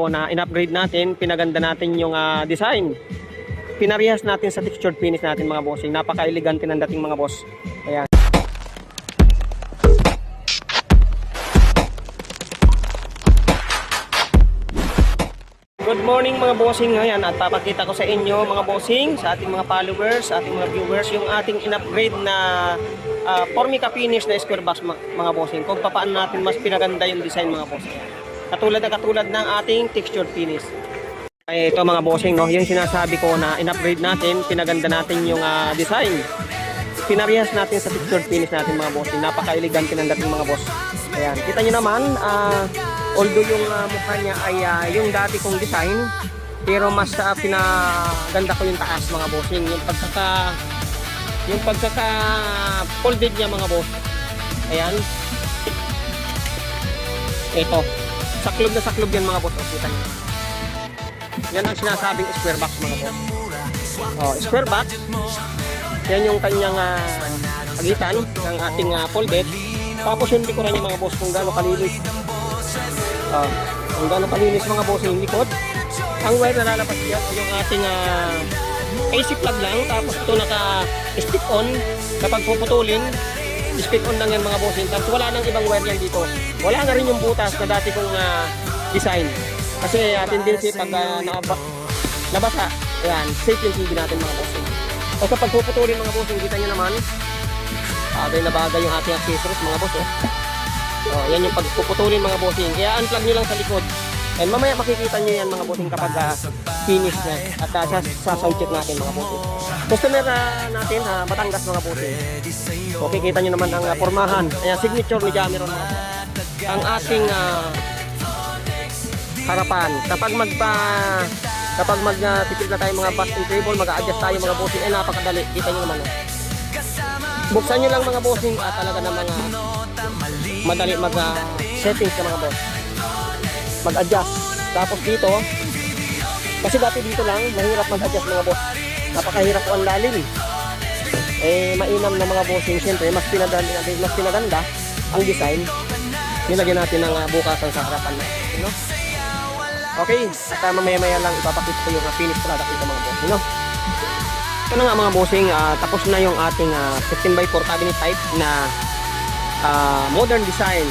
ko na in-upgrade natin, pinaganda natin yung design. Pinarehas natin sa textured finish natin mga bossing. Napaka-elegante ng dating mga boss. Ayan. Good morning mga bossing. Ayan, at papakita ko sa inyo mga bossing, sa ating mga followers, sa ating mga viewers, yung ating in-upgrade na Formica finish na square box mga bossing. Kung paano natin mas pinaganda yung design mga bossing. Katulad ng ating textured finish. Ay, ito mga bossing, no? Yung sinasabi ko na in-upgrade natin, pinaganda natin yung design. Pinarehas natin sa textured finish natin mga bossing. Napaka-elegante ng dating mga boss. Ayan, kita nyo naman, although yung mukha niya ay yung dati kong design, pero mas pinaganda ko yung taas mga bossing. Yung pagkaka folded niya mga boss. Ayan. Ito. Saklob na saklob yan mga boss. O, kita nyo. Yan ang sinasabing square box mga boss. Oh, square box. Yan yung kanyang pagitan ng ating folded. Tapos yung likuran niya mga boss kung gaano kalinis. Kung gaano kalinis mga boss yung likod. Ang wire na lalabas niya yung ating AC plug lang. Tapos ito naka-stick on. Kapag puputulin, stick on lang yan mga boss. Tapos wala nang ibang wire yan dito. Wala na rin yung butas na dati kong design. Kasi tendency pag nabasa, ayan, safe yung TV natin mga boss. O kapag puputulin mga boss, kita nyo naman, bagay na bagay yung ating accessories mga boss. Oh, yan yung pagpuputulin mga bossing. Kaya unplug nyo lang sa likod. And mamaya makikita nyo yan mga bossing kapag finish na. At sa sound check natin mga bossing. Customer natin, Batangas mga bossing. Okay, kita nyo naman ang formahan. Ayan, signature ni Jameron mga boss. Ang ating harapan. Kapag magtitip na tayo mga busting cable, mag-a-adjust tayo mga bossing. Ay napakadali. Kita nyo naman. Buksan nyo lang mga bossing at talaga na mga madali mag-settings ka mga boss. Mag-adjust. Tapos dito, kasi dati dito lang, mahirap mag-adjust mga boss. Napakahirap ko ang lalim. Mainam na mga bossing. Siyempre, mas pinaganda ang design. Nilagyan natin ng bukasan sa harapan na. You know? Okay, at mamaya-maya lang ipapakita ko yung finished product nito mga bossing. No? Ito na nga mga bossing, tapos na yung ating 15x4 cabinet type na modern design.